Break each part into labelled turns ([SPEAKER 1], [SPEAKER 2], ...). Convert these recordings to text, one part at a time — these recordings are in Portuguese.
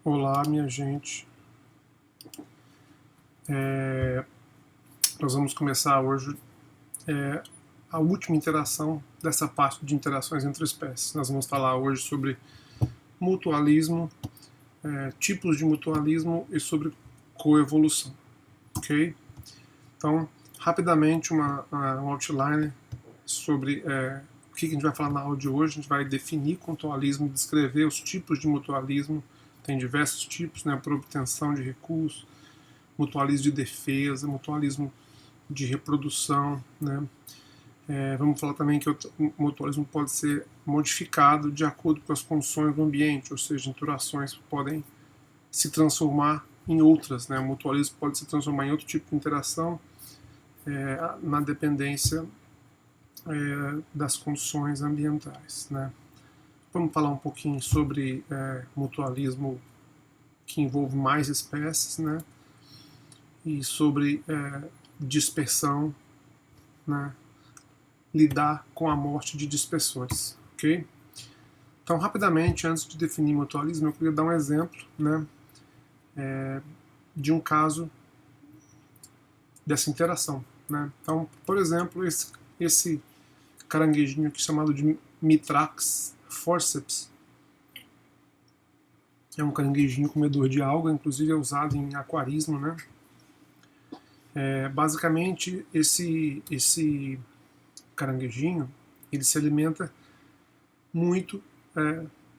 [SPEAKER 1] Olá, minha gente. Nós vamos começar hoje a última interação dessa parte de interações entre espécies. Nós vamos falar hoje sobre mutualismo, tipos de mutualismo e sobre coevolução. Ok? Então, rapidamente, um outline sobre o que a gente vai falar na aula de hoje. A gente vai definir mutualismo, descrever os tipos de mutualismo. Tem diversos tipos, né, por obtenção de recursos, mutualismo de defesa, mutualismo de reprodução, né? Vamos falar também que o mutualismo pode ser modificado de acordo com as condições do ambiente, ou seja, interações podem se transformar em outras, né? O mutualismo pode se transformar em outro tipo de interação na dependência das condições ambientais, né? Vamos falar um pouquinho sobre mutualismo que envolve mais espécies, né? E sobre dispersão, né? Lidar com a morte de dispersores, ok? Então, rapidamente, antes de definir mutualismo, eu queria dar um exemplo, né? De um caso dessa interação, né? Então, por exemplo, esse caranguejinho aqui chamado de Mitrax forceps é um caranguejinho comedor de alga, inclusive é usado em aquarismo, né? Basicamente, esse caranguejinho ele se alimenta muito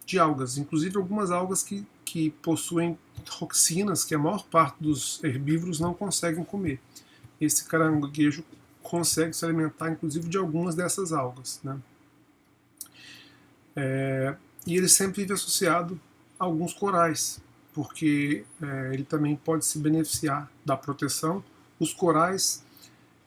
[SPEAKER 1] de algas, inclusive algumas algas que possuem toxinas que a maior parte dos herbívoros não conseguem comer. Esse caranguejo consegue se alimentar, inclusive, de algumas dessas algas, né? E ele sempre vive associado a alguns corais, porque ele também pode se beneficiar da proteção. Os corais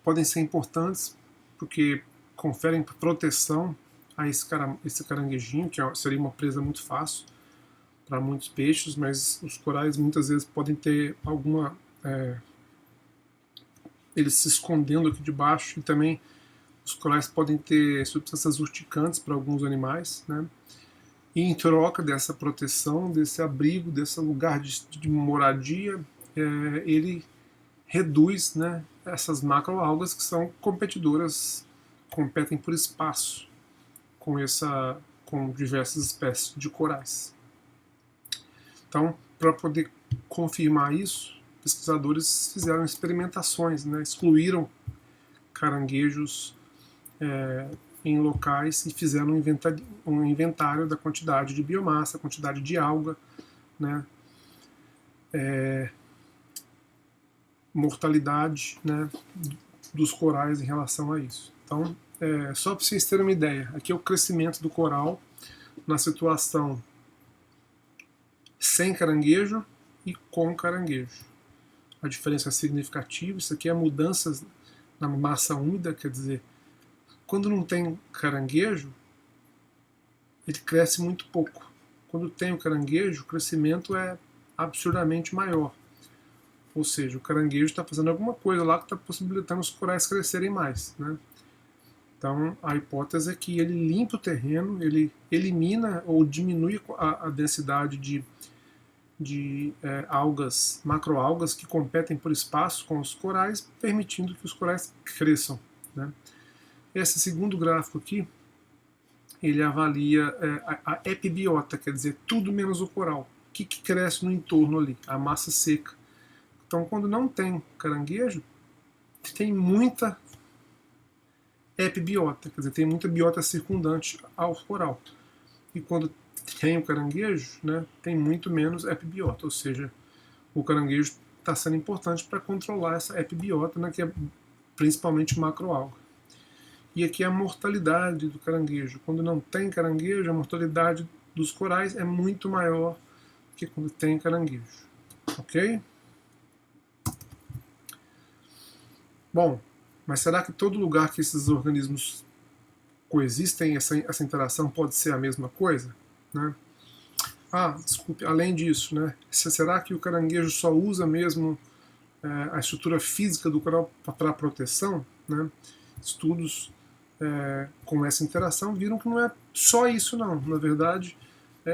[SPEAKER 1] podem ser importantes porque conferem proteção a esse caranguejinho, que seria uma presa muito fácil para muitos peixes, mas os corais muitas vezes podem ter alguma... eles se escondendo aqui debaixo, e também os corais podem ter substâncias urticantes para alguns animais, né? E em troca dessa proteção, desse abrigo, desse lugar de moradia, ele reduz, né, essas macroalgas que são competidoras, competem por espaço com diversas espécies de corais. Então, para poder confirmar isso, pesquisadores fizeram experimentações, né, excluíram caranguejos em locais e fizeram um inventário da quantidade de biomassa, quantidade de alga, né, mortalidade, né, dos corais em relação a isso. Então, só para vocês terem uma ideia, aqui é o crescimento do coral na situação sem caranguejo e com caranguejo. A diferença é significativa. Isso aqui é mudanças na massa úmida, quer dizer, quando não tem caranguejo, ele cresce muito pouco. Quando tem o caranguejo, o crescimento é absurdamente maior. Ou seja, o caranguejo está fazendo alguma coisa lá que está possibilitando os corais crescerem mais, né? Então, a hipótese é que ele limpa o terreno, ele elimina ou diminui a densidade de algas, macroalgas, que competem por espaço com os corais, permitindo que os corais cresçam, né? Esse segundo gráfico aqui, ele avalia a epibiota, quer dizer, tudo menos o coral. O que cresce no entorno ali? A massa seca. Então, quando não tem caranguejo, tem muita epibiota, quer dizer, tem muita biota circundante ao coral. E quando tem o caranguejo, né, tem muito menos epibiota, ou seja, o caranguejo está sendo importante para controlar essa epibiota, né, que é principalmente macroalga. E aqui é a mortalidade do caranguejo. Quando não tem caranguejo, a mortalidade dos corais é muito maior que quando tem caranguejo. Ok? Bom, mas será que todo lugar que esses organismos coexistem, essa interação pode ser a mesma coisa? Né? Desculpe, além disso, né? Será que o caranguejo só usa mesmo a estrutura física do coral para proteção? Né? Estudos com essa interação viram que não é só isso não. Na verdade,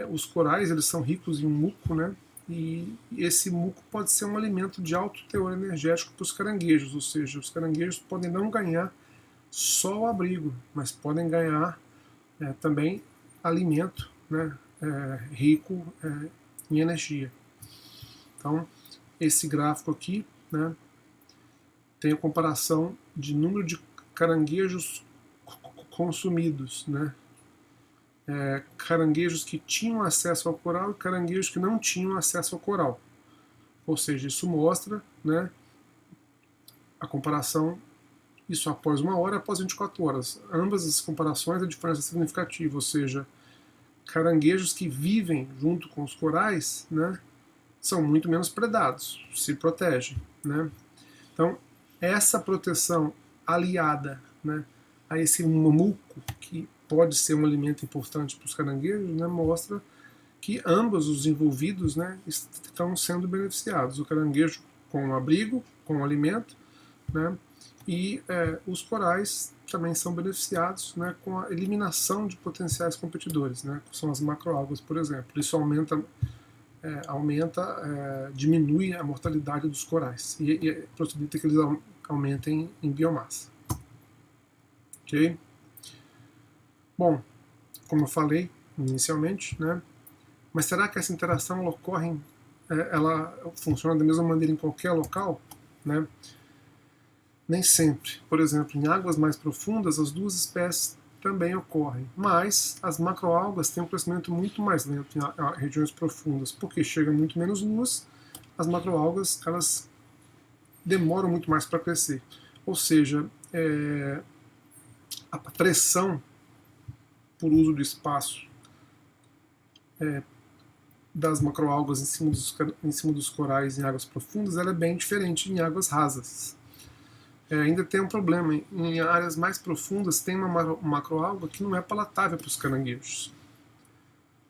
[SPEAKER 1] os corais eles são ricos em muco, né? E esse muco pode ser um alimento de alto teor energético para os caranguejos, ou seja, os caranguejos podem não ganhar só o abrigo, mas podem ganhar também alimento, né, rico em energia. Então, esse gráfico aqui, né, tem a comparação de número de caranguejos consumidos, né, caranguejos que tinham acesso ao coral e caranguejos que não tinham acesso ao coral. Ou seja, isso mostra, né, a comparação, isso após 1 hora, após 24 horas. Ambas as comparações, a diferença é significativa, ou seja, caranguejos que vivem junto com os corais, né, são muito menos predados, se protegem, né. Então, essa proteção aliada, né, a esse muco, que pode ser um alimento importante para os caranguejos, né, mostra que ambos os envolvidos, né, estão sendo beneficiados. O caranguejo com o abrigo, com o alimento, né, e os corais também são beneficiados, né, com a eliminação de potenciais competidores, né, que são as macroalgas, por exemplo. Isso diminui a mortalidade dos corais e possibilita que eles aumentem em biomassa. Ok? Bom, como eu falei inicialmente, né, mas será que essa interação ela funciona da mesma maneira em qualquer local? Né? Nem sempre. Por exemplo, em águas mais profundas, as duas espécies também ocorrem, mas as macroalgas têm um crescimento muito mais lento em regiões profundas, porque chega muito menos luz, as macroalgas elas demoram muito mais para crescer. Ou seja, a pressão por uso do espaço das macroalgas em cima dos corais em águas profundas, ela é bem diferente em águas rasas. Ainda tem um problema, em áreas mais profundas tem uma macroalga que não é palatável para os caranguejos.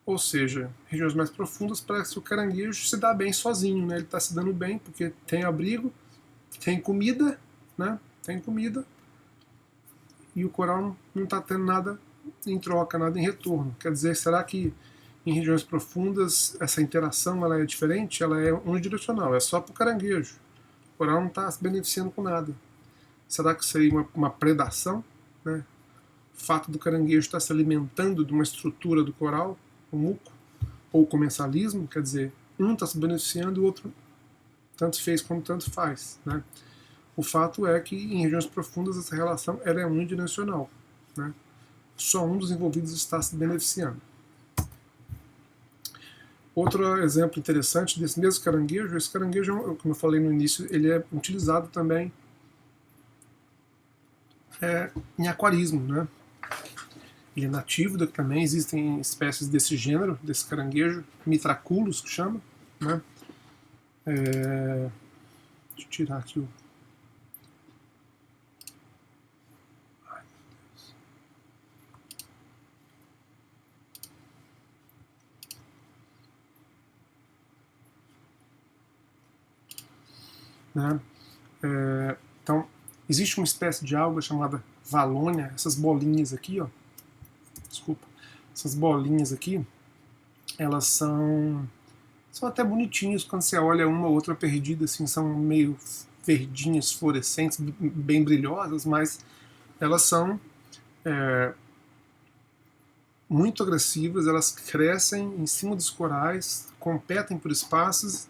[SPEAKER 1] Ou seja, regiões mais profundas parece que o caranguejo se dá bem sozinho, né? Ele está se dando bem porque tem abrigo, tem comida, né? Tem comida, e o coral não está tendo nada em troca, nada em retorno. Quer dizer, será que em regiões profundas essa interação ela é diferente? Ela é unidirecional, é só para o caranguejo. O coral não está se beneficiando com nada. Será que seria uma predação? Né? O fato do caranguejo estar se alimentando de uma estrutura do coral, o muco, ou comensalismo, quer dizer, um está se beneficiando e o outro tanto fez como tanto faz. Né? O fato é que em regiões profundas essa relação ela é unidimensional. Né? Só um dos envolvidos está se beneficiando. Outro exemplo interessante desse mesmo caranguejo, esse caranguejo, como eu falei no início, ele é utilizado também em aquarismo, né? Ele é nativo também, existem espécies desse gênero, desse caranguejo, Mitraculus, que chama, né? Deixa eu tirar aqui o... Ai, meu Deus. Né? Então, existe uma espécie de alga chamada valônia, essas bolinhas aqui, ó. Desculpa. Essas bolinhas aqui, elas são até bonitinhas quando você olha uma ou outra perdida, assim, são meio verdinhas, fluorescentes, bem brilhosas, mas elas são muito agressivas, elas crescem em cima dos corais, competem por espaços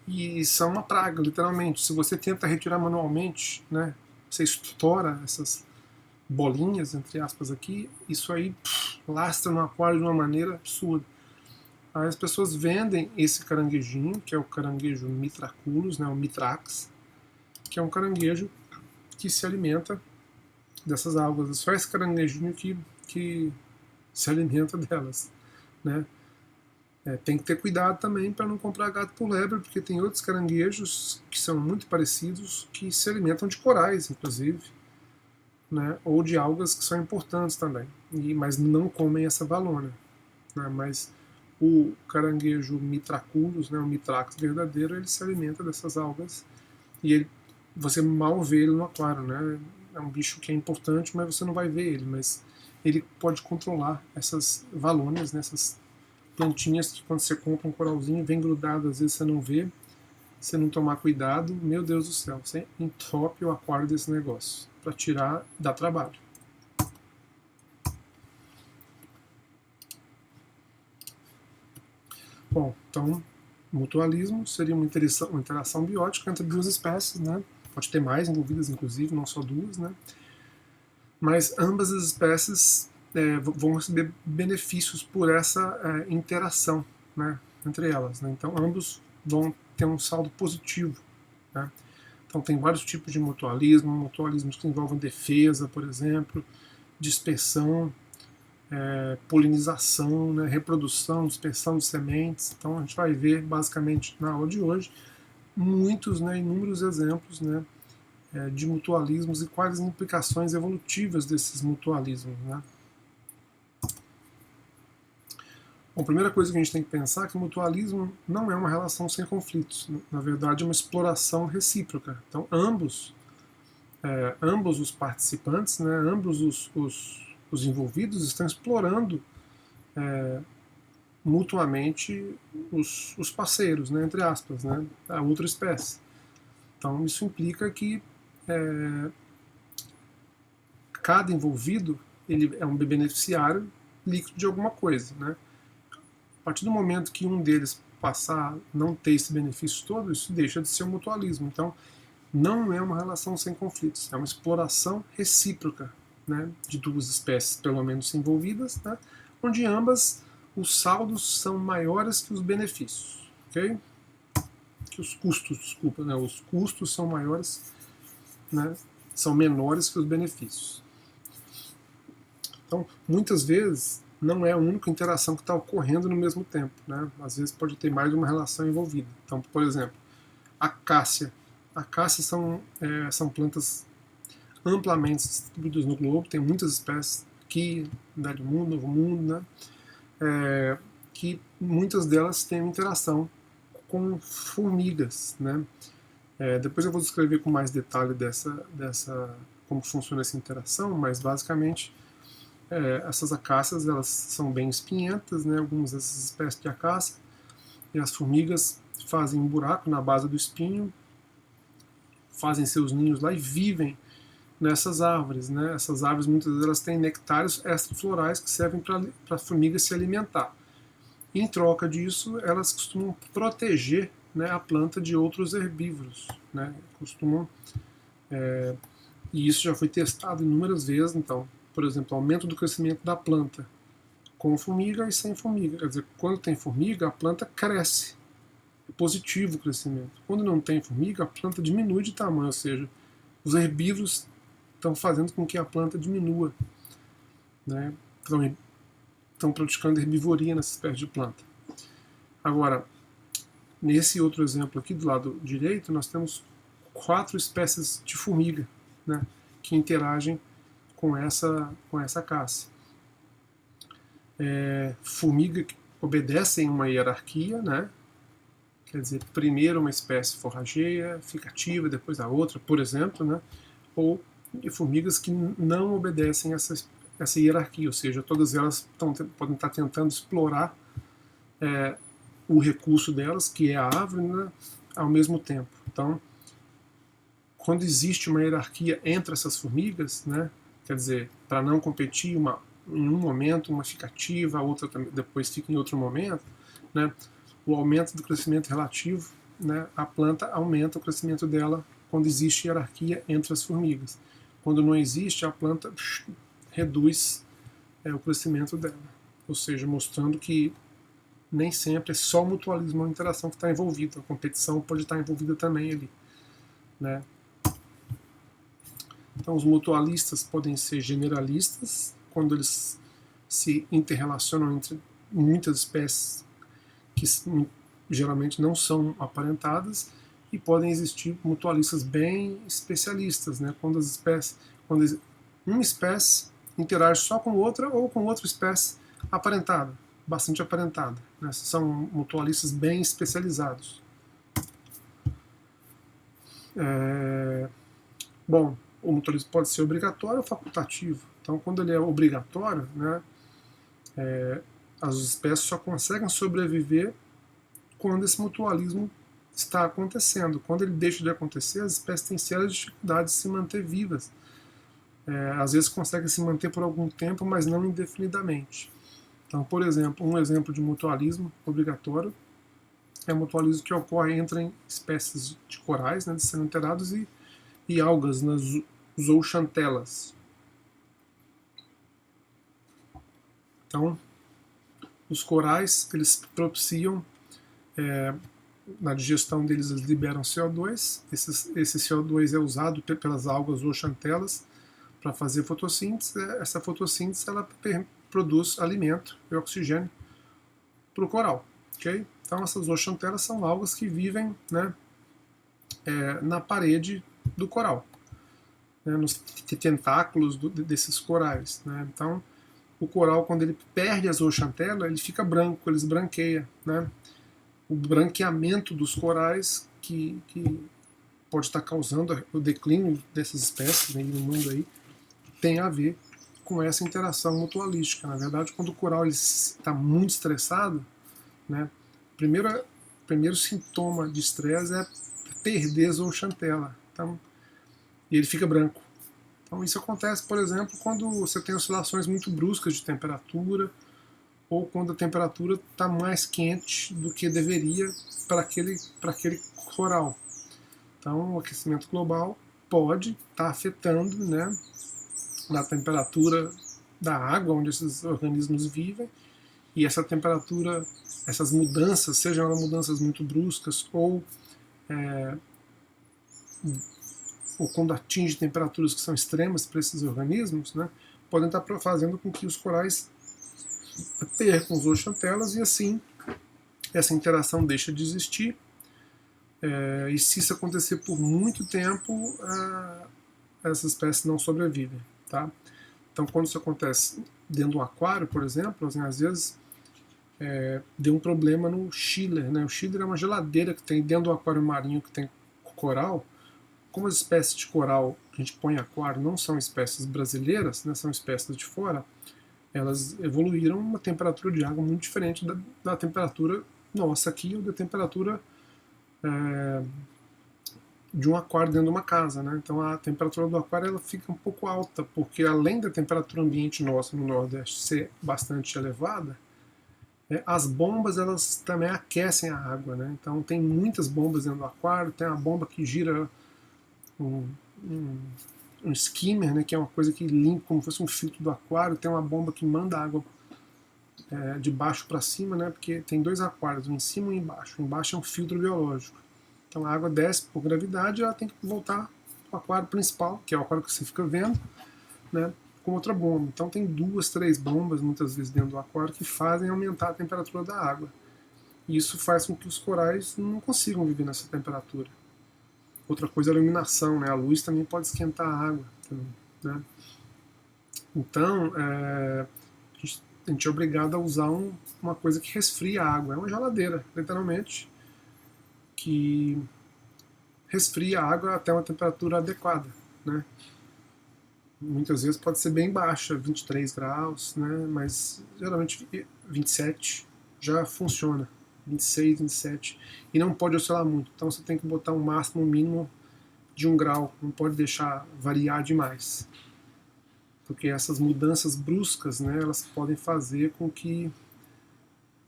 [SPEAKER 1] e são uma praga, literalmente. Se você tenta retirar manualmente, né, você estoura essas bolinhas, entre aspas, aqui, isso aí lastra no aquário de uma maneira absurda. Aí as pessoas vendem esse caranguejinho, que é o caranguejo Mitraculus, né, o Mitrax, que é um caranguejo que se alimenta dessas algas. É só esse caranguejinho que se alimenta delas. Né? Tem que ter cuidado também para não comprar gato por lebre, porque tem outros caranguejos que são muito parecidos, que se alimentam de corais, inclusive. Né, ou de algas que são importantes também, mas não comem essa valônia. Né, mas o caranguejo Mitraculus, né, o Mitrax verdadeiro, ele se alimenta dessas algas e você mal vê ele no aquário. Né, é um bicho que é importante, mas você não vai ver ele, mas ele pode controlar essas valônias, né, essas plantinhas que quando você compra um coralzinho vem grudado, às vezes você não vê, se não tomar cuidado, meu Deus do céu, você entope o aquário desse negócio. Para tirar, dá trabalho. Bom, então, mutualismo seria uma interação biótica entre duas espécies, né? Pode ter mais envolvidas, inclusive, não só duas, né? Mas ambas as espécies vão receber benefícios por essa interação, né, entre elas, né? Então, ambos vão ter um saldo positivo, né? Então, tem vários tipos de mutualismos que envolvem defesa, por exemplo, dispersão, polinização, né, reprodução, dispersão de sementes. Então, a gente vai ver, basicamente, na aula de hoje, muitos, né, inúmeros exemplos, né, de mutualismos e quais as implicações evolutivas desses mutualismos, né? Bom, a primeira coisa que a gente tem que pensar é que o mutualismo não é uma relação sem conflitos. Na verdade, é uma exploração recíproca. Então, ambos os participantes, né, ambos os envolvidos estão explorando mutuamente os parceiros, né, entre aspas, né, a outra espécie. Então, isso implica que cada envolvido ele é um beneficiário líquido de alguma coisa, né? A partir do momento que um deles passar a não ter esse benefício todo, isso deixa de ser um mutualismo. Então, não é uma relação sem conflitos, é uma exploração recíproca, né, de duas espécies, pelo menos envolvidas, né, onde ambas os saldos são maiores que os benefícios, ok? Que os custos, desculpa, né, os custos são maiores, né, são menores que os benefícios. Então, muitas vezes, não é a única interação que está ocorrendo no mesmo tempo, né? Às vezes pode ter mais de uma relação envolvida. Então, por exemplo, acácia. Acácias são plantas amplamente distribuídas no globo, tem muitas espécies aqui, Velho Mundo, Novo Mundo, né? Que muitas delas têm interação com formigas, né? Depois eu vou descrever com mais detalhe como funciona essa interação, mas basicamente essas acácias elas são bem espinhentas, né? Algumas dessas espécies de acácia, e as formigas fazem um buraco na base do espinho, fazem seus ninhos lá e vivem nessas árvores, né? Essas árvores muitas vezes elas têm nectários extraflorais que servem para a formiga se alimentar. Em troca disso, elas costumam proteger, né, a planta de outros herbívoros, né? E isso já foi testado inúmeras vezes. Então, por exemplo, aumento do crescimento da planta com formiga e sem formiga. Quer dizer, quando tem formiga, a planta cresce. É positivo o crescimento. Quando não tem formiga, a planta diminui de tamanho, ou seja, os herbívoros estão fazendo com que a planta diminua, né? Estão praticando herbivoria nessa espécie de planta. Agora, nesse outro exemplo aqui do lado direito, nós temos 4 espécies de formiga, né, que interagem com essa caça. Formiga que obedecem uma hierarquia, né? Quer dizer, primeiro uma espécie forrageia, fica ativa, depois a outra, por exemplo, né? Ou formigas que não obedecem essa hierarquia, ou seja, todas elas podem estar tentando explorar o recurso delas, que é a árvore, né, ao mesmo tempo. Então, quando existe uma hierarquia entre essas formigas, né, quer dizer, para não competir, em um momento uma fica ativa, a outra depois fica em outro momento, né, o aumento do crescimento relativo, né, a planta aumenta o crescimento dela quando existe hierarquia entre as formigas. Quando não existe, a planta reduz o crescimento dela. Ou seja, mostrando que nem sempre é só o mutualismo ou a interação que está envolvida. A competição pode estar envolvida também ali, né? Então, os mutualistas podem ser generalistas, quando eles se interrelacionam entre muitas espécies que geralmente não são aparentadas, e podem existir mutualistas bem especialistas, né? Quando uma espécie interage só com outra ou com outra espécie aparentada, bastante aparentada, né? São mutualistas bem especializados. Bom, o mutualismo pode ser obrigatório ou facultativo. Então, quando ele é obrigatório, né, As espécies só conseguem sobreviver quando esse mutualismo está acontecendo. Quando ele deixa de acontecer, as espécies têm sérias dificuldades de se manter vivas. Às vezes conseguem se manter por algum tempo, mas não indefinidamente. Então, por exemplo, um exemplo de mutualismo obrigatório é o mutualismo que ocorre entre espécies de corais, né, de cianoterados, e algas, nas zooxantelas. Então, os corais, eles propiciam, na digestão deles, eles liberam CO2. Esse CO2 é usado pelas algas zooxantelas para fazer fotossíntese. Essa fotossíntese ela produz alimento e oxigênio para o coral. Okay? Então, essas zooxantelas são algas que vivem, né, na parede do coral, né, nos tentáculos desses corais. Né? Então, o coral, quando ele perde a zooxantela, ele fica branco, ele esbranqueia. Né? O branqueamento dos corais que pode estar causando o declínio dessas espécies, né, no mundo aí, tem a ver com essa interação mutualística. Na verdade, quando o coral está muito estressado, né, primeiro sintoma de estresse é perder a zooxantela. Então, e ele fica branco. Então, isso acontece, por exemplo, quando você tem oscilações muito bruscas de temperatura, ou quando a temperatura está mais quente do que deveria para aquele coral. Então, o aquecimento global pode estar afetando, né, na temperatura da água onde esses organismos vivem, e essa temperatura, essas mudanças, sejam elas mudanças muito bruscas ou quando atinge temperaturas que são extremas para esses organismos, né, podem estar fazendo com que os corais percam as zooxantelas e assim essa interação deixa de existir. E se isso acontecer por muito tempo, essas espécies não sobrevivem. Tá? Então, quando isso acontece dentro do aquário, por exemplo, assim, às vezes deu um problema no chiller. Né? O chiller é uma geladeira que tem dentro do aquário marinho que tem coral. Como as espécies de coral que a gente põe em aquário não são espécies brasileiras, né, são espécies de fora, elas evoluíram uma temperatura de água muito diferente da temperatura nossa aqui ou da temperatura de um aquário dentro de uma casa. Né? Então a temperatura do aquário ela fica um pouco alta, porque além da temperatura ambiente nossa no Nordeste ser bastante elevada, as bombas elas também aquecem a água. Né? Então tem muitas bombas dentro do aquário, tem a bomba que gira um skimmer, né, que é uma coisa que limpa como se fosse um filtro do aquário, tem uma bomba que manda água de baixo para cima, né, porque tem dois aquários, um em cima e um embaixo. O embaixo é um filtro biológico. Então a água desce por gravidade e ela tem que voltar para o aquário principal, que é o aquário que você fica vendo, né, com outra bomba. Então tem 2, 3 bombas muitas vezes dentro do aquário que fazem aumentar a temperatura da água. E isso faz com que os corais não consigam viver nessa temperatura. Outra coisa é a iluminação, né? A luz também pode esquentar a água. Né? Então, a gente é obrigado a usar uma coisa que resfria a água. É uma geladeira, literalmente, que resfria a água até uma temperatura adequada. Né? Muitas vezes pode ser bem baixa, 23 graus, né? Mas geralmente 27 já funciona. 26, 27, e não pode oscilar muito. Então você tem que botar um máximo, um mínimo de 1 grau, não pode deixar variar demais. Porque essas mudanças bruscas, né, elas podem fazer com que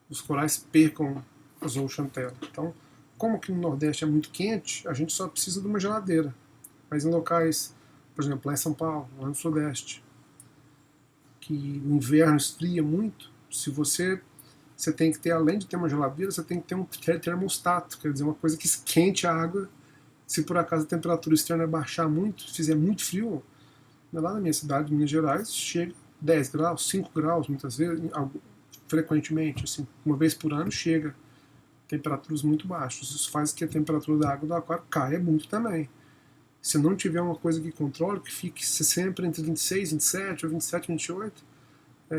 [SPEAKER 1] os corais percam a zooxantela. Então, como que no Nordeste é muito quente, a gente só precisa de uma geladeira. Mas em locais, por exemplo, lá em São Paulo, lá no Sudeste, que o inverno esfria muito, se você tem que ter, além de ter uma geladeira, você tem que ter um termostato, quer dizer, uma coisa que esquente a água. Se por acaso a temperatura externa baixar muito, se fizer muito frio, lá na minha cidade, Minas Gerais, chega 10 graus, 5 graus, muitas vezes, frequentemente, assim, uma vez por ano chega temperaturas muito baixas. Isso faz que a temperatura da água do aquário caia muito também. Se não tiver uma coisa que controle, que fique sempre entre 26, 27 ou 27, 28,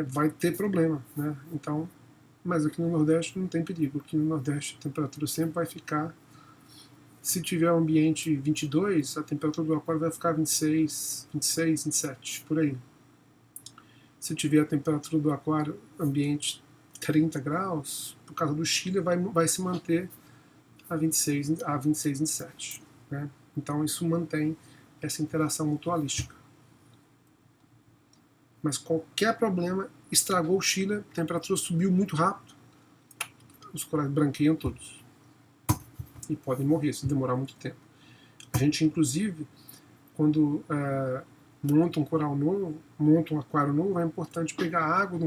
[SPEAKER 1] vai ter problema. Né? Então, mas aqui no Nordeste não tem perigo. Aqui no Nordeste a temperatura sempre vai ficar. Se tiver um ambiente 22, a temperatura do aquário vai ficar 26, 26, 27, por aí. Se tiver a temperatura do aquário ambiente 30 graus, por causa do Chile, vai se manter a 26,7. Né? Então isso mantém essa interação mutualística. Mas qualquer problema estragou o Chile, a temperatura subiu muito rápido, os corais branqueiam todos. E podem morrer se demorar muito tempo. A gente, inclusive, quando monta um coral novo, monta um aquário novo, é importante pegar água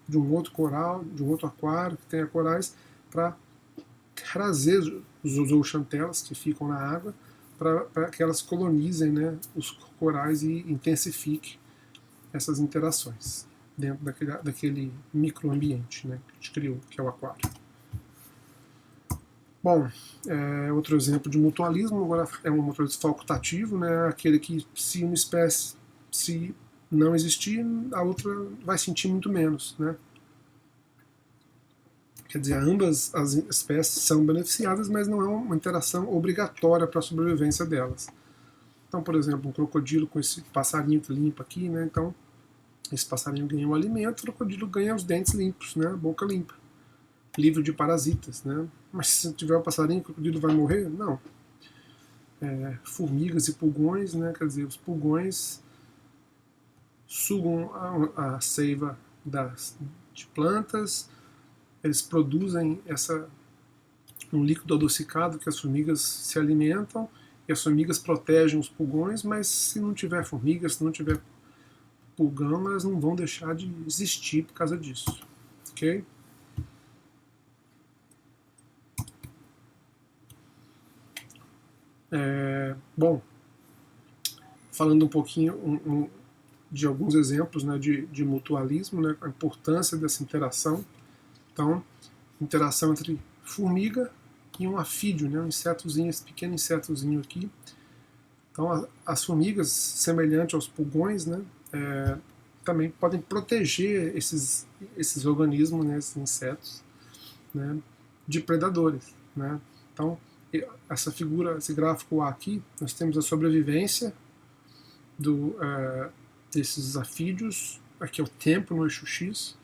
[SPEAKER 1] de um outro coral, de um outro aquário que tenha corais, para trazer os zooxantelas que ficam na água, para que elas colonizem, né, os corais e intensifiquem essas interações dentro daquele microambiente, né, que a gente criou, que é o aquário. Bom, outro exemplo de mutualismo, agora é um mutualismo facultativo, né, aquele que se uma espécie se não existir, a outra vai sentir muito menos. Né? Quer dizer, ambas as espécies são beneficiadas, mas não é uma interação obrigatória para a sobrevivência delas. Então, por exemplo, um crocodilo com esse passarinho que limpa aqui, né, então esse passarinho ganha o alimento, o crocodilo ganha os dentes limpos, né, a boca limpa, livre de parasitas. Né? Mas se tiver um passarinho, o crocodilo vai morrer? Não. Formigas e pulgões, né, quer dizer, os pulgões sugam a seiva de plantas, eles produzem um líquido adocicado que as formigas se alimentam, e as formigas protegem os pulgões, mas se não tiver formiga, se não tiver pulgão, elas não vão deixar de existir por causa disso. Ok? Bom, falando um pouquinho de alguns exemplos, né, de mutualismo, né, a importância dessa interação. Então, interação entre formiga e um afídeo, né, um insetozinho, esse pequeno insetozinho aqui. Então, as formigas, semelhante aos pulgões, né, também podem proteger esses organismos, né, esses insetos, né, de predadores. Né. Então, essa figura, esse gráfico A aqui, nós temos a sobrevivência desses afídeos, aqui é o tempo no eixo X,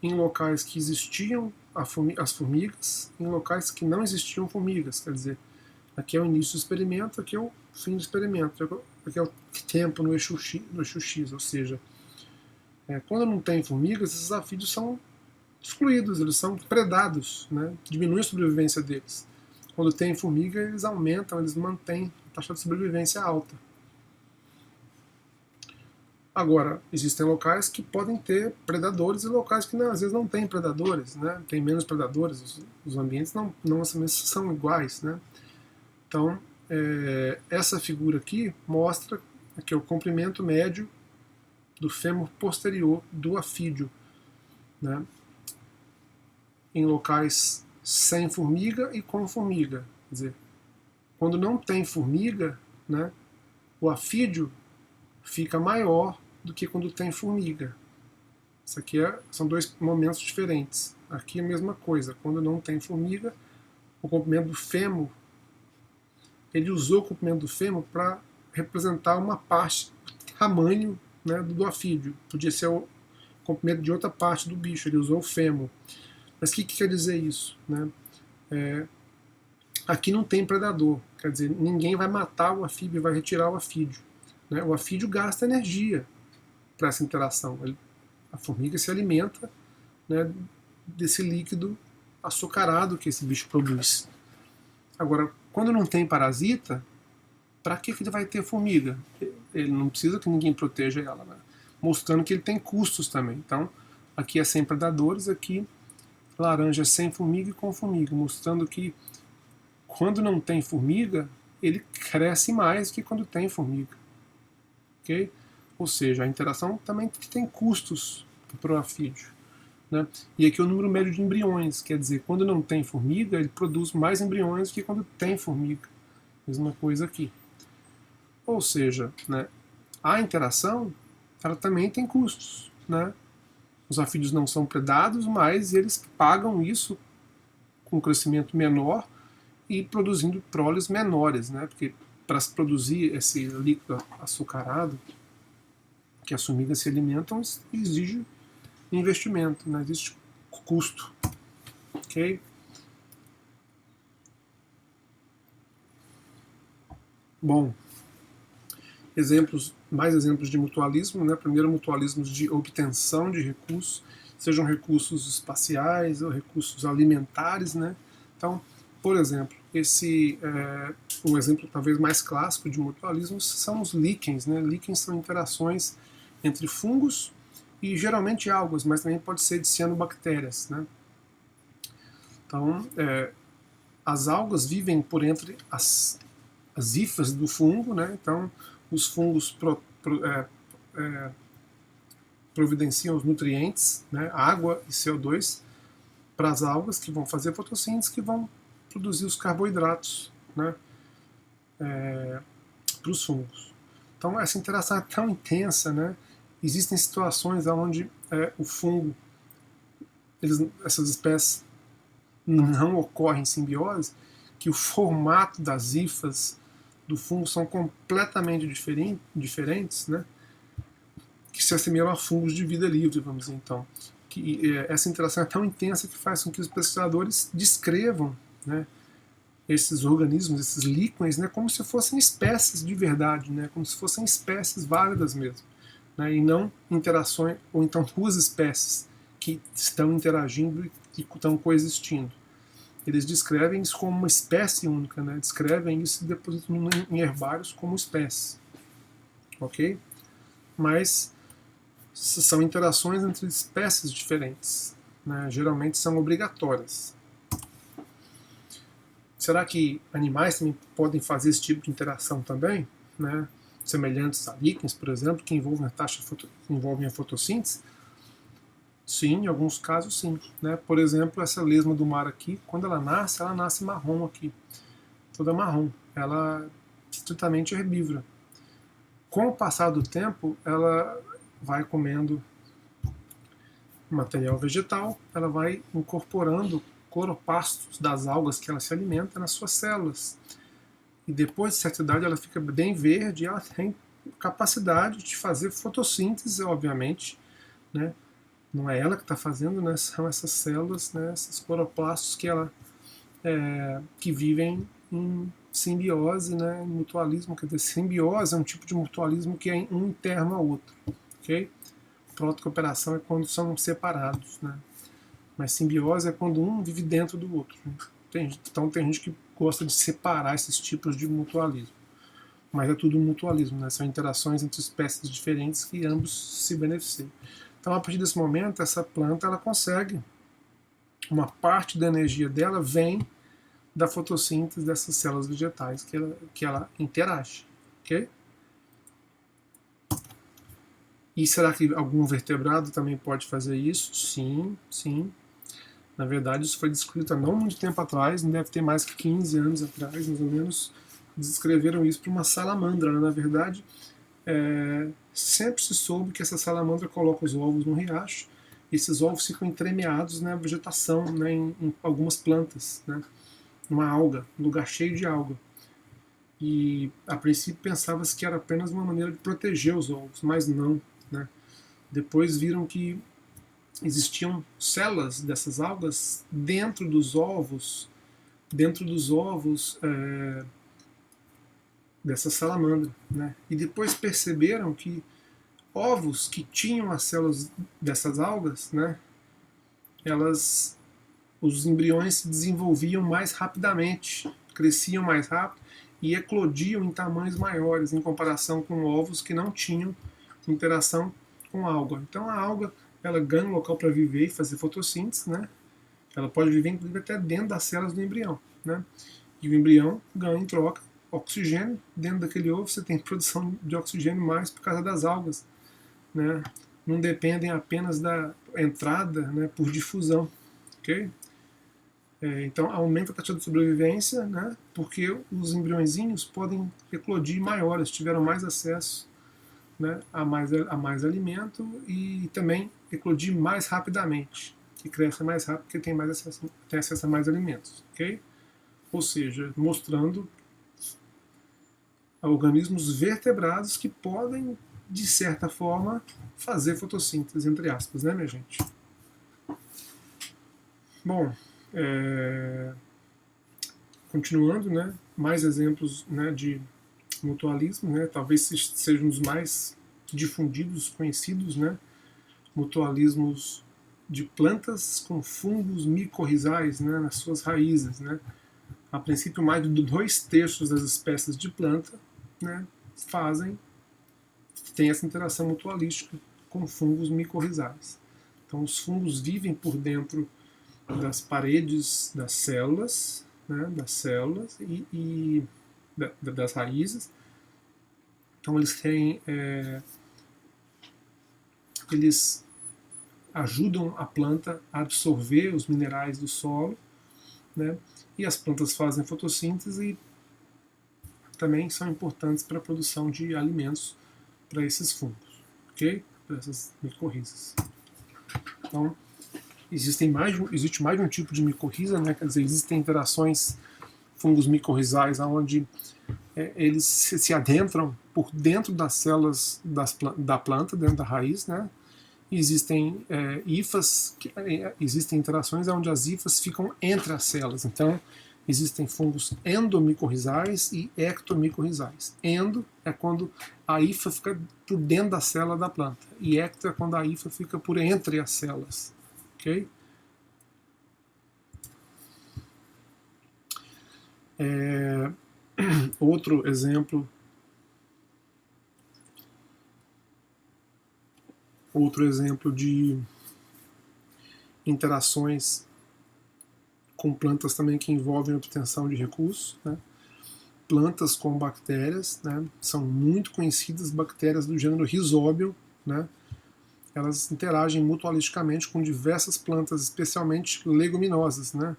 [SPEAKER 1] em locais que existiam as formigas, em locais que não existiam formigas. Quer dizer, aqui é o início do experimento, aqui é o fim do experimento, aqui é o tempo no eixo X, ou seja, quando não tem formigas, esses afídeos são excluídos, eles são predados, né? Diminui a sobrevivência deles. Quando tem formiga, eles aumentam, eles mantêm a taxa de sobrevivência alta. Agora, existem locais que podem ter predadores e locais que às vezes não têm predadores, né? Tem menos predadores, os ambientes não são iguais. Né? Então, essa figura aqui mostra que o comprimento médio do fêmur posterior do afídeo, né? Em locais sem formiga e com formiga. Quer dizer, quando não tem formiga, né, o afídeo fica maior do que quando tem formiga. Isso aqui são dois momentos diferentes. Aqui é a mesma coisa. Quando não tem formiga, o comprimento do fêmur, ele usou o comprimento do fêmur para representar uma parte, tamanho, né, do afídeo. Podia ser o comprimento de outra parte do bicho, ele usou o fêmur. Mas o que quer dizer isso? Né? Aqui não tem predador, quer dizer, ninguém vai matar o afídeo e vai retirar o afídeo. Né? O afídeo gasta energia para essa interação. A formiga se alimenta, né, desse líquido açucarado que esse bicho produz. Agora, quando não tem parasita, para que ele vai ter formiga? Ele não precisa que ninguém proteja ela, né? Mostrando que ele tem custos também. Então, aqui é sem predadores, aqui laranja sem formiga e com formiga, mostrando que quando não tem formiga, ele cresce mais que quando tem formiga. Okay? Ou seja, a interação também tem custos para o afídeo. Né? E aqui é o número médio de embriões, quer dizer, quando não tem formiga, ele produz mais embriões do que quando tem formiga. Mesma coisa aqui. Ou seja, né, a interação ela também tem custos. Né? Os afídeos não são predados, mas eles pagam isso com um crescimento menor e produzindo proles menores, né? Porque para se produzir esse líquido açucarado que as formigas se alimentam, exige investimento, né? Existe custo. Ok? Bom, mais exemplos de mutualismo, né? Primeiro, mutualismos de obtenção de recursos, sejam recursos espaciais ou recursos alimentares, né? Então, por exemplo, o exemplo talvez mais clássico de mutualismo são os líquens, né? Líquens são interações entre fungos e geralmente algas, mas também pode ser de cianobactérias, né? Então, as algas vivem por entre as hifas do fungo, né? Então, os fungos providenciam os nutrientes, né? Água e CO2, para as algas que vão fazer fotossíntese, que vão produzir os carboidratos, né? Para os fungos. Então, essa interação é tão intensa, né? Existem situações onde o fungo, essas espécies não ocorrem em simbiose, que o formato das hifas do fungo são completamente diferentes, né? Que se assemelham a fungos de vida livre, vamos dizer então. Essa interação é tão intensa que faz com que os pesquisadores descrevam, né, esses organismos, esses líquens, né, como se fossem espécies de verdade, né, como se fossem espécies válidas mesmo, né, e não interações, ou então duas espécies que estão interagindo e estão coexistindo. Eles descrevem isso como uma espécie única, né, descrevem isso e depositam em herbários como espécie. Ok? Mas são interações entre espécies diferentes, né, geralmente são obrigatórias. Será que animais também podem fazer esse tipo de interação também, né, semelhantes a líquens, por exemplo, que envolvem a fotossíntese? Sim, em alguns casos sim, né? Por exemplo, essa lesma do mar aqui, quando ela nasce marrom aqui, toda marrom. Ela é estritamente herbívora. Com o passar do tempo, ela vai comendo material vegetal, ela vai incorporando cloroplastos das algas que ela se alimenta nas suas células. E depois de certa idade ela fica bem verde e ela tem capacidade de fazer fotossíntese, obviamente, né? Não é ela que está fazendo, né? São essas células, né? Esses cloroplastos que vivem em simbiose, né? Em mutualismo. Quer dizer, simbiose é um tipo de mutualismo que é um interno ao outro. Okay? Protocooperação é quando são separados, né? Mas simbiose é quando um vive dentro do outro. Né? Então tem gente que gosta de separar esses tipos de mutualismo. Mas é tudo mutualismo, né? São interações entre espécies diferentes que ambos se beneficiam. Então, a partir desse momento, essa planta ela consegue, uma parte da energia dela vem da fotossíntese dessas células vegetais que ela interage. Okay? E será que algum vertebrado também pode fazer isso? Sim, sim. Na verdade, isso foi descrito há não muito tempo atrás, não deve ter mais que 15 anos atrás, mais ou menos, descreveram isso para uma salamandra. Né? Na verdade, sempre se soube que essa salamandra coloca os ovos no riacho, e esses ovos ficam entremeados na vegetação, né, em algumas plantas, né, numa alga, um lugar cheio de alga. E a princípio pensava-se que era apenas uma maneira de proteger os ovos, mas não. Né. Depois viram que existiam células dessas algas dentro dos ovos dessa salamandra, né? E depois perceberam que ovos que tinham as células dessas algas, né, os embriões se desenvolviam mais rapidamente, cresciam mais rápido e eclodiam em tamanhos maiores em comparação com ovos que não tinham interação com a alga. Então a alga ela ganha um local para viver e fazer fotossíntese, né? Ela pode viver inclusive até dentro das células do embrião, né? E o embrião ganha em troca oxigênio. Dentro daquele ovo você tem produção de oxigênio mais por causa das algas, né? Não dependem apenas da entrada, né, por difusão, ok? Então aumenta a taxa de sobrevivência, né, porque os embriõezinhos podem eclodir maiores, tiveram mais acesso, né, a mais alimento e também eclodir mais rapidamente, que cresce mais rápido porque tem acesso a mais alimentos, ok? Ou seja, mostrando organismos vertebrados que podem, de certa forma, fazer fotossíntese, entre aspas, né, minha gente? Bom, continuando, né, mais exemplos, né, de mutualismo, né, talvez sejam os mais difundidos, conhecidos, né, mutualismos de plantas com fungos micorrizais, né, nas suas raízes, né. A princípio, mais de 2/3 das espécies de planta, né, tem essa interação mutualística com fungos micorrizais. Então, os fungos vivem por dentro das paredes das células, né, e das raízes. Então, eles ajudam a planta a absorver os minerais do solo, né, e as plantas fazem fotossíntese e também são importantes para a produção de alimentos para esses fungos, ok? Para essas micorrizas. Então, existe mais de um tipo de micorriza, né? Quer dizer, existem interações fungos micorrizais onde eles se adentram por dentro das células da planta, dentro da raiz, né? E existem hifas, existem interações onde as hifas ficam entre as células. Então, existem fungos endomicorrizais e ectomicorrizais. Endo é quando a hifa fica por dentro da célula da planta, e ecto é quando a hifa fica por entre as células. Ok? Outro exemplo de interações com plantas também que envolvem obtenção de recursos, né? Plantas com bactérias, né? São muito conhecidas bactérias do gênero Rhizobium, né? Elas interagem mutualisticamente com diversas plantas, especialmente leguminosas, né?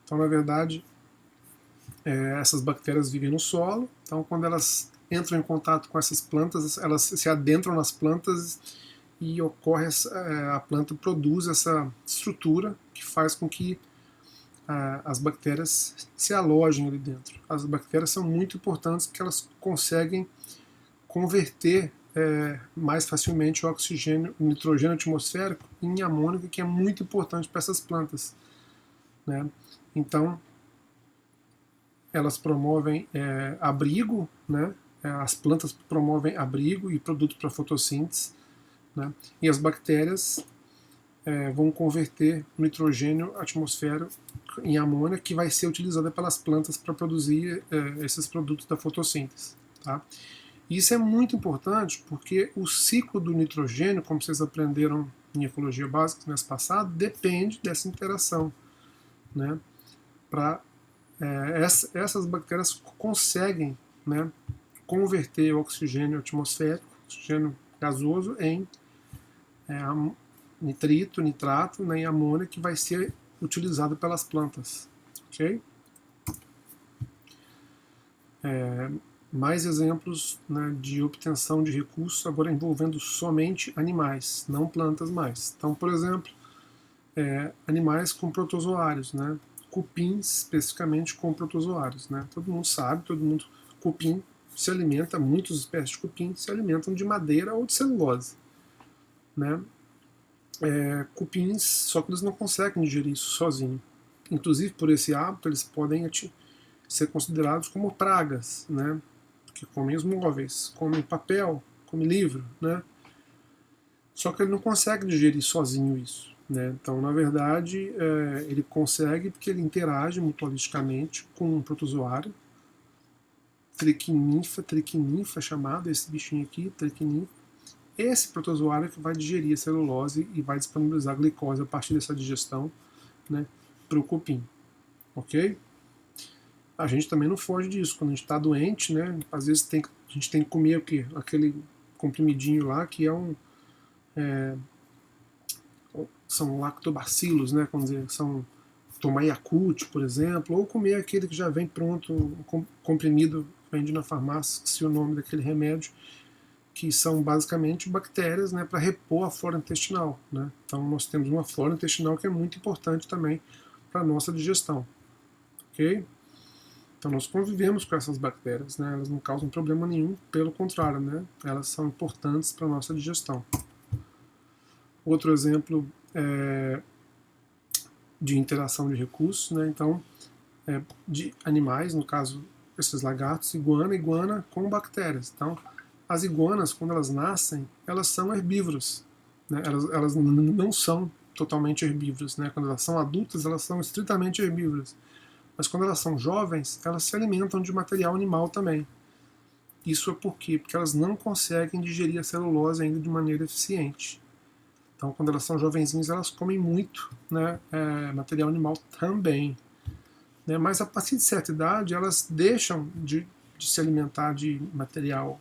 [SPEAKER 1] Então, na verdade, essas bactérias vivem no solo. Então, quando elas entram em contato com essas plantas, elas se adentram nas plantas e a planta produz essa estrutura que faz com que as bactérias se alojem ali dentro. As bactérias são muito importantes porque elas conseguem converter mais facilmente o nitrogênio atmosférico em amônio, que é muito importante para essas plantas, né? Então, elas promovem abrigo, né? As plantas promovem abrigo e produto para fotossíntese, né? E as bactérias vão converter o nitrogênio atmosférico em amônia, que vai ser utilizada pelas plantas para produzir esses produtos da fotossíntese. Tá? Isso é muito importante porque o ciclo do nitrogênio, como vocês aprenderam em ecologia básica no mês passado, depende dessa interação, né? Essas bactérias conseguem, né, converter o oxigênio atmosférico, oxigênio gasoso, em nitrito, nitrato, né, em amônia, que vai ser utilizado pelas plantas. Ok? Mais exemplos, né, de obtenção de recursos, agora envolvendo somente animais, não plantas mais. Então, por exemplo, animais com protozoários, né? Cupins, especificamente com protozoários, né? Todo mundo sabe, cupim se alimenta, muitas espécies de cupim se alimentam de madeira ou de celulose, né? Cupins, só que eles não conseguem digerir isso sozinho. Inclusive, por esse hábito, eles podem ser considerados como pragas, né? Que comem os móveis, comem papel, comem livro, né? Só que ele não consegue digerir sozinho isso, né? Então, na verdade, ele consegue porque ele interage mutualisticamente com um protozoário, triquininfa chamado, esse bichinho aqui, triquininfa. Esse protozoário que vai digerir a celulose e vai disponibilizar a glicose a partir dessa digestão, né, para o cupim, ok? A gente também não foge disso. Quando a gente está doente, né, às vezes a gente tem que comer o quê? Aquele comprimidinho lá que são lactobacilos, né, vamos dizer, tomar Yakult, por exemplo, ou comer aquele que já vem pronto, um comprimido, vende na farmácia, esqueci o nome daquele remédio, que são basicamente bactérias, né, para repor a flora intestinal, né? Então nós temos uma flora intestinal que é muito importante também para a nossa digestão, ok? Então nós convivemos com essas bactérias, né? Elas não causam problema nenhum, pelo contrário, né? Elas são importantes para a nossa digestão. Outro exemplo de interação de recursos, né? Então, de animais, no caso, esses lagartos, iguana com bactérias. Então, as iguanas, quando elas nascem, elas são herbívoras, né? Elas não são totalmente herbívoras, né? Quando elas são adultas, elas são estritamente herbívoras. Mas quando elas são jovens, elas se alimentam de material animal também. Isso é por quê? Porque elas não conseguem digerir a celulose ainda de maneira eficiente. Então, quando elas são jovenzinhas, elas comem muito, né, material animal também. Né? Mas a partir de certa idade, elas deixam de se alimentar de material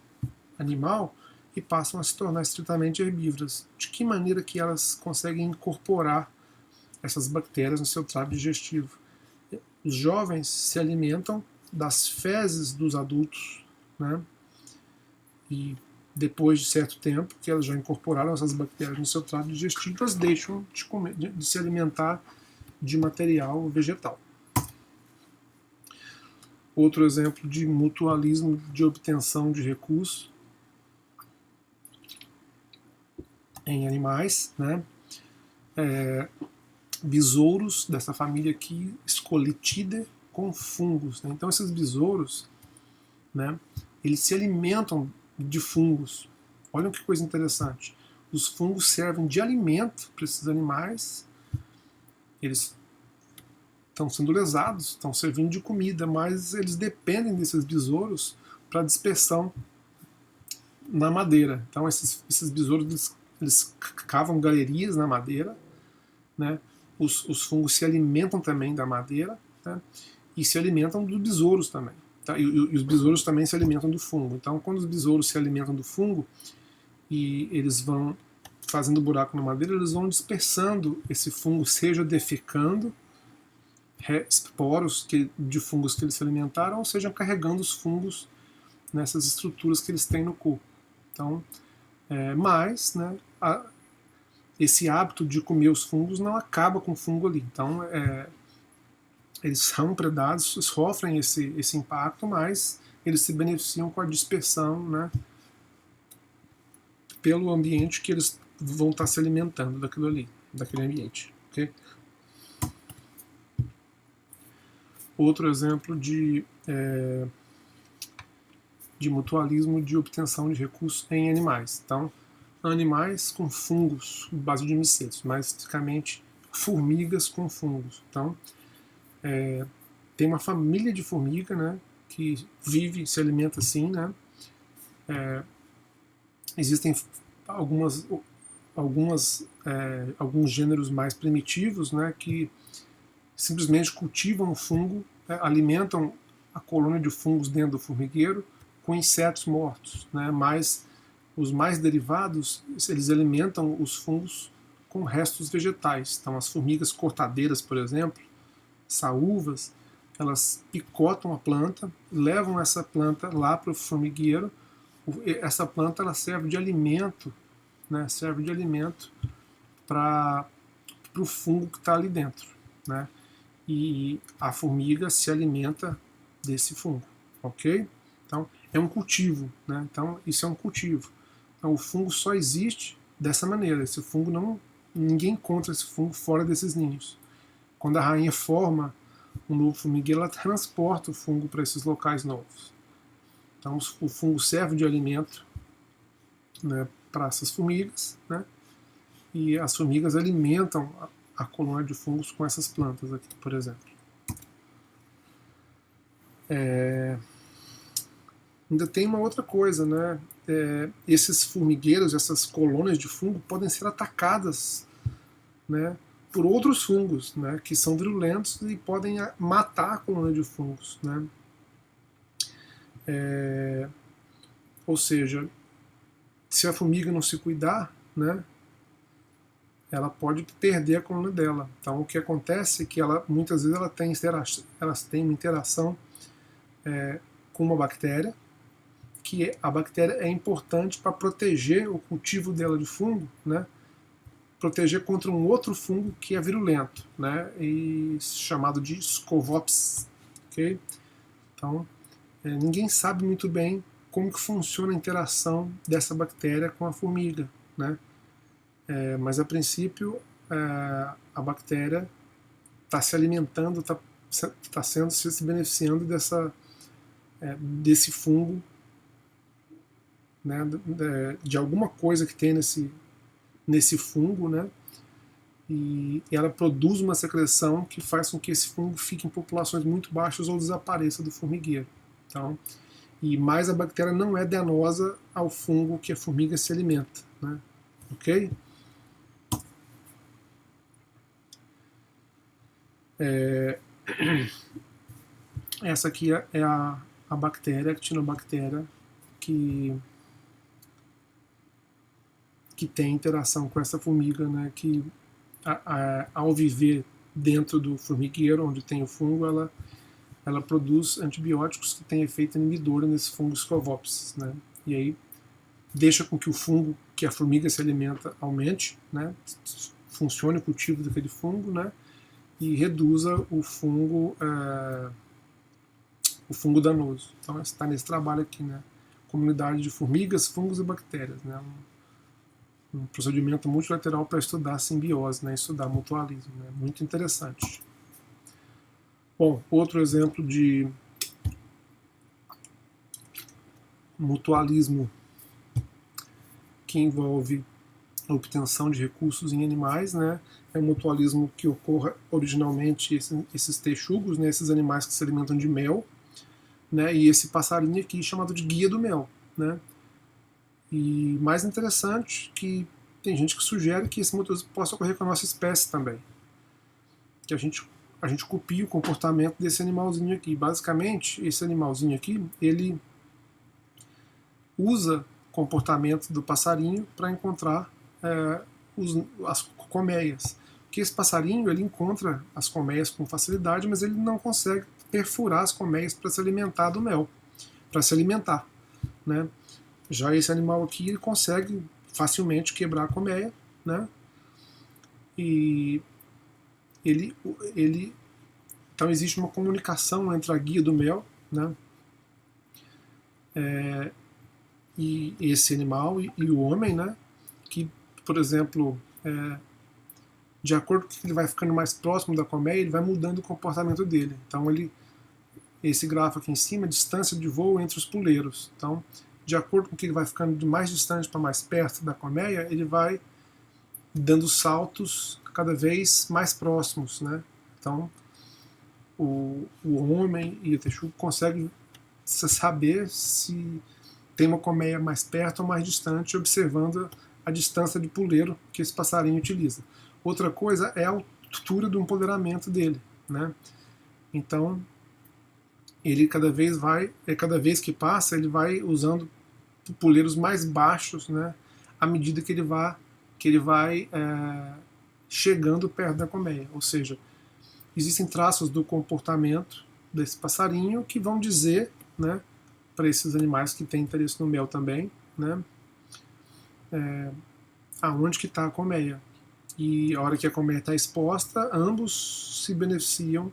[SPEAKER 1] animal e passam a se tornar estritamente herbívoras. De que maneira que elas conseguem incorporar essas bactérias no seu trato digestivo? Os jovens se alimentam das fezes dos adultos, né? E depois de certo tempo, que elas já incorporaram essas bactérias no seu trato digestivo, elas deixam de se alimentar de material vegetal. Outro exemplo de mutualismo de obtenção de recursos em animais, né? Besouros dessa família aqui, Scolitidae, com fungos. Né? Então esses besouros, né, eles se alimentam de fungos. Olha que coisa interessante. Os fungos servem de alimento para esses animais. Eles estão sendo lesados, estão servindo de comida, mas eles dependem desses besouros para dispersão na madeira. Então esses besouros eles cavam galerias na madeira, né? Os fungos se alimentam também da madeira, né? E se alimentam dos besouros também. Tá? E os besouros também se alimentam do fungo. Então, quando os besouros se alimentam do fungo e eles vão fazendo buraco na madeira, eles vão dispersando esse fungo, seja defecando esporos de fungos que eles se alimentaram, ou seja, carregando os fungos nessas estruturas que eles têm no corpo. Então, mas, né, esse hábito de comer os fungos não acaba com o fungo ali. Então, eles são predados, sofrem esse impacto, mas eles se beneficiam com a dispersão, né, pelo ambiente que eles vão estar se alimentando daquilo ali, daquele ambiente. Okay? Outro exemplo de mutualismo de obtenção de recursos em animais. Então, animais com fungos, base de micetos, mais especificamente formigas com fungos. Então, tem uma família de formiga, né, que vive, se alimenta assim, né. Existem alguns gêneros mais primitivos, né, que simplesmente cultivam o fungo, alimentam a colônia de fungos dentro do formigueiro com insetos mortos, né, mas os mais derivados, eles alimentam os fungos com restos vegetais. Então, as formigas cortadeiras, por exemplo, saúvas, elas picotam a planta, levam essa planta lá para o formigueiro. Essa planta ela serve de alimento, né? Serve de alimento para o fungo que está ali dentro, né? E a formiga se alimenta desse fungo, ok? Então é um cultivo, né? Então isso é um cultivo. Então o fungo só existe dessa maneira. Esse fungo ninguém encontra esse fungo fora desses ninhos. Quando a rainha forma um novo formigueiro, ela transporta o fungo para esses locais novos. Então o fungo serve de alimento, né, para essas formigas, né, e as formigas alimentam a colônia de fungos com essas plantas aqui, por exemplo. Ainda tem uma outra coisa, né? Esses formigueiros, essas colônias de fungo podem ser atacadas, né, por outros fungos, né, que são virulentos e podem matar a colônia de fungos, né? Ou seja, se a formiga não se cuidar, né, ela pode perder a colônia dela. Então o que acontece é que muitas vezes elas têm uma interação com uma bactéria, que a bactéria é importante para proteger o cultivo dela de fungo, né, proteger contra um outro fungo que é virulento, né, e chamado de Scovops. Okay? Então, ninguém sabe muito bem como que funciona a interação dessa bactéria com a formiga, né? Mas a princípio a bactéria se alimentando, está se beneficiando desse fungo, né, de alguma coisa que tem nesse fungo, né, e ela produz uma secreção que faz com que esse fungo fique em populações muito baixas ou desapareça do formigueiro. Então, e mais a bactéria não é danosa ao fungo que a formiga se alimenta, né, ok? Essa aqui é a bactéria, a actinobactéria, que tem interação com essa formiga, né, que ao viver dentro do formigueiro, onde tem o fungo, ela produz antibióticos que têm efeito inibidor nesse fungo Scovopsis, né, e aí deixa com que o fungo que a formiga se alimenta aumente, né, funcione o cultivo daquele fungo, né, e reduza o fungo danoso. Então está nesse trabalho aqui, né, comunidade de formigas, fungos e bactérias, né, um procedimento multilateral para estudar simbiose, né, estudar mutualismo, né, muito interessante. Bom, outro exemplo de mutualismo que envolve a obtenção de recursos em animais, né, é um mutualismo que ocorre originalmente esses texugos, né, esses animais que se alimentam de mel, né, e esse passarinho aqui chamado de guia do mel, né. E mais interessante que tem gente que sugere que esse mutualismo possa ocorrer com a nossa espécie também, que a gente copia o comportamento desse animalzinho aqui. Basicamente, esse animalzinho aqui, ele usa o comportamento do passarinho para encontrar as colmeias. Porque esse passarinho, ele encontra as colmeias com facilidade, mas ele não consegue perfurar as colmeias para se alimentar do mel, para se alimentar, né? Já esse animal aqui, ele consegue facilmente quebrar a colmeia, né? E então existe uma comunicação entre a guia do mel, né, e esse animal e o homem, né, que, por exemplo, de acordo com que ele vai ficando mais próximo da colmeia, ele vai mudando o comportamento dele. Então esse gráfico aqui em cima, distância de voo entre os puleiros. Então, de acordo com que ele vai ficando de mais distante para mais perto da colmeia, ele vai dando saltos cada vez mais próximos, né? Então, o homem e o texugo conseguem saber se tem uma colmeia mais perto ou mais distante, observando a distância de puleiro que esse passarinho utiliza. Outra coisa é a altura do empoderamento dele, né? Então, ele cada vez que passa, ele vai usando puleiros mais baixos, né, à medida que ele vai chegando perto da colmeia. Ou seja, existem traços do comportamento desse passarinho que vão dizer, né, para esses animais que têm interesse no mel também, né, aonde que está a colmeia. E a hora que a colmeia está exposta, ambos se beneficiam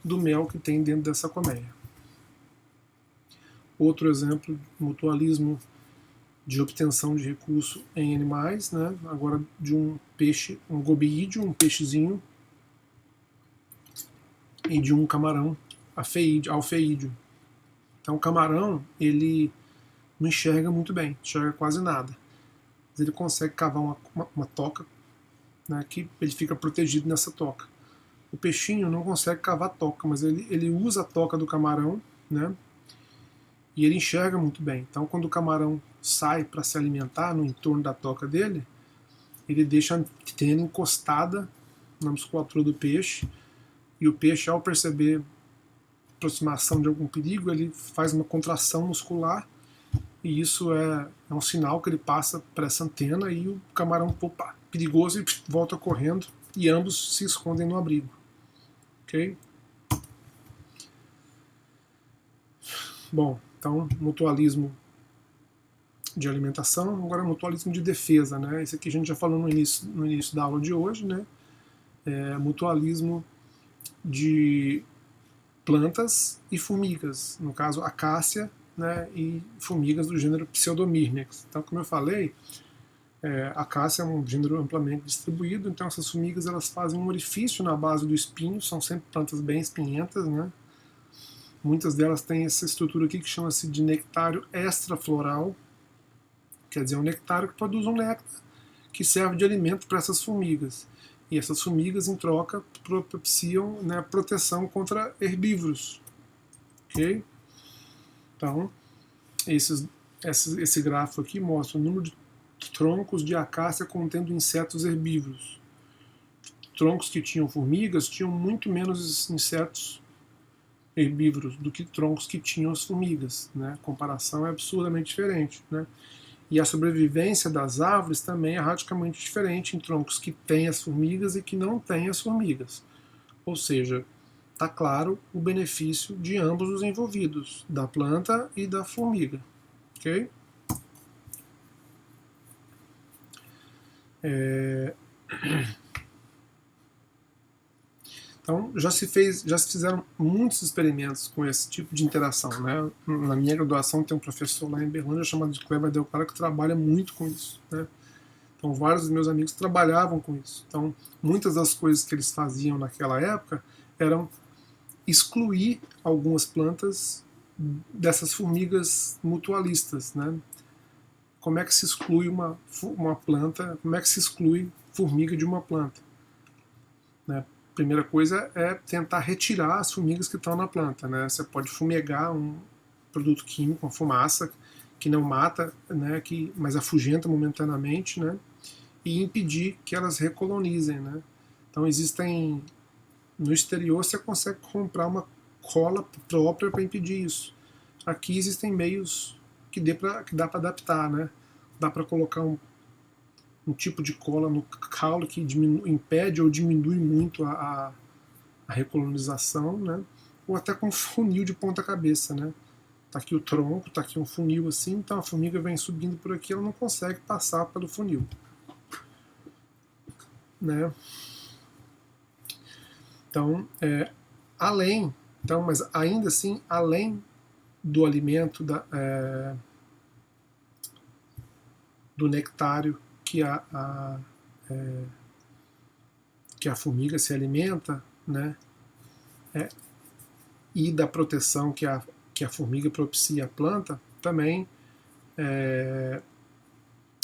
[SPEAKER 1] do mel que tem dentro dessa colmeia. Outro exemplo, mutualismo de obtenção de recurso em animais, né, agora de um peixe, um gobiídeo, um peixezinho, e de um camarão alfeídeo. Então o camarão, ele não enxerga muito bem, enxerga quase nada. Mas ele consegue cavar uma toca, né, que ele fica protegido nessa toca. O peixinho não consegue cavar a toca, mas ele usa a toca do camarão, né, e ele enxerga muito bem. Então quando o camarão sai para se alimentar no entorno da toca dele, ele deixa a antena encostada na musculatura do peixe, e o peixe, ao perceber aproximação de algum perigo, ele faz uma contração muscular, e isso é um sinal que ele passa para essa antena, e o camarão, opa, perigoso, e volta correndo, e ambos se escondem no abrigo. Ok? Bom, então, mutualismo de alimentação, agora mutualismo de defesa, né? Esse aqui a gente já falou no início da aula de hoje, né? Mutualismo de plantas e formigas, no caso acácia, né, e formigas do gênero Pseudomyrmex. Então, como eu falei, A acácia é um gênero amplamente distribuído, então essas formigas elas fazem um orifício na base do espinho, são sempre plantas bem espinhentas, né? Muitas delas têm essa estrutura aqui que chama-se de nectário extrafloral, quer dizer, um nectário que produz um néctar que serve de alimento para essas formigas. E essas formigas, em troca, propiciam, né, proteção contra herbívoros. Ok? Então, esse gráfico aqui mostra o número de troncos de acácia contendo insetos herbívoros. Troncos que tinham formigas tinham muito menos insetos herbívoros do que troncos que tinham as formigas. Né? A comparação é absurdamente diferente. Né? E a sobrevivência das árvores também é radicalmente diferente em troncos que têm as formigas e que não têm as formigas. Ou seja, está claro o benefício de ambos os envolvidos, da planta e da formiga. Ok? Então já se fizeram muitos experimentos com esse tipo de interação, né? Na minha graduação tem um professor lá em Berlândia chamado de Kleber Del Cara que trabalha muito com isso, né? Então vários dos meus amigos trabalhavam com isso. Então muitas das coisas que eles faziam naquela época eram excluir algumas plantas dessas formigas mutualistas, né? Como é que se exclui uma planta? Como é que se exclui formiga de uma planta? Né? Primeira coisa é tentar retirar as formigas que estão na planta. Né? Você pode fumegar um produto químico, uma fumaça, que não mata, né? Mas afugenta momentaneamente, né? E impedir que elas recolonizem. Né? Então existem... No exterior você consegue comprar uma cola própria para impedir isso. Aqui existem meios que dá para adaptar. Né? Dá para colocar um tipo de cola no caule que impede ou diminui muito a recolonização, né? Ou até com um funil de ponta cabeça, né? Tá aqui o tronco, tá aqui um funil assim, então a formiga vem subindo por aqui, ela não consegue passar pelo funil, né? Então, mas ainda assim, além do alimento do nectário que que a formiga se alimenta, né? E da proteção que a formiga propicia à planta, também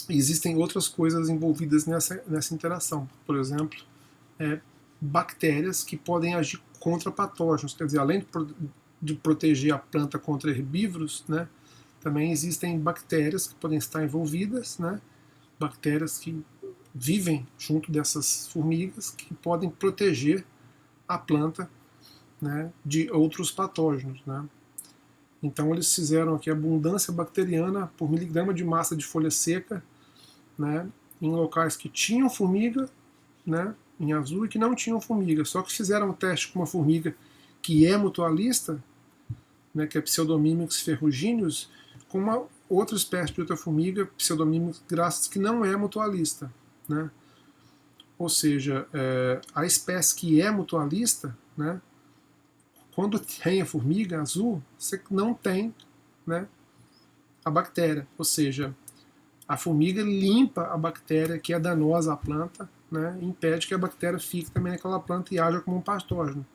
[SPEAKER 1] existem outras coisas envolvidas nessa interação. Por exemplo, bactérias que podem agir contra patógenos, quer dizer, além de proteger a planta contra herbívoros, né, também existem bactérias que podem estar envolvidas, né, bactérias que vivem junto dessas formigas que podem proteger a planta, né, de outros patógenos. Né. Então eles fizeram aqui abundância bacteriana por miligrama de massa de folha seca, né, em locais que tinham formiga, né, em azul, e que não tinham formiga. Só que fizeram um teste com uma formiga que é mutualista, né, que é Pseudomimix ferrugineus, com uma outra espécie de outra formiga, Pseudomimix gracis, que não é mutualista. Né. Ou seja, a espécie que é mutualista, né, quando tem a formiga azul, você não tem, né, a bactéria. Ou seja, a formiga limpa a bactéria que é danosa à planta, né, e impede que a bactéria fique também naquela planta e haja como um patógeno.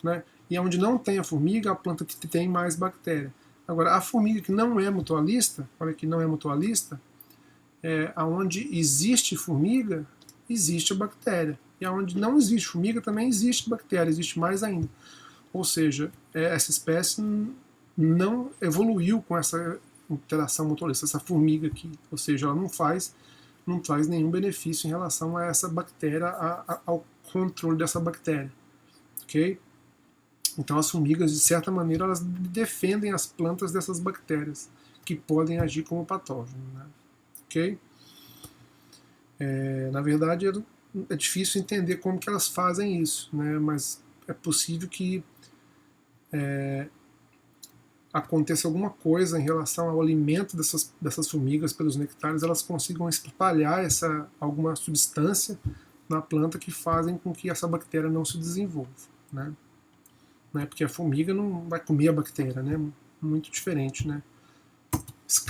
[SPEAKER 1] Né. E onde não tem a formiga, a planta tem mais bactéria. Agora, a formiga que não é mutualista, olha que não é mutualista, aonde existe formiga, existe a bactéria. E aonde não existe formiga, também existe bactéria, existe mais ainda. Ou seja, essa espécie não evoluiu com essa interação mutualista, essa formiga aqui. Ou seja, ela não traz nenhum benefício em relação a essa bactéria, ao controle dessa bactéria. Ok? Então as formigas, de certa maneira, elas defendem as plantas dessas bactérias que podem agir como patógeno. Né? Ok? Na verdade, é difícil entender como que elas fazem isso, né? Mas é possível que aconteça alguma coisa em relação ao alimento dessas formigas pelos nectários, elas consigam espalhar alguma substância na planta que fazem com que essa bactéria não se desenvolva. Né? Porque a formiga não vai comer a bactéria, né? Muito diferente. Né?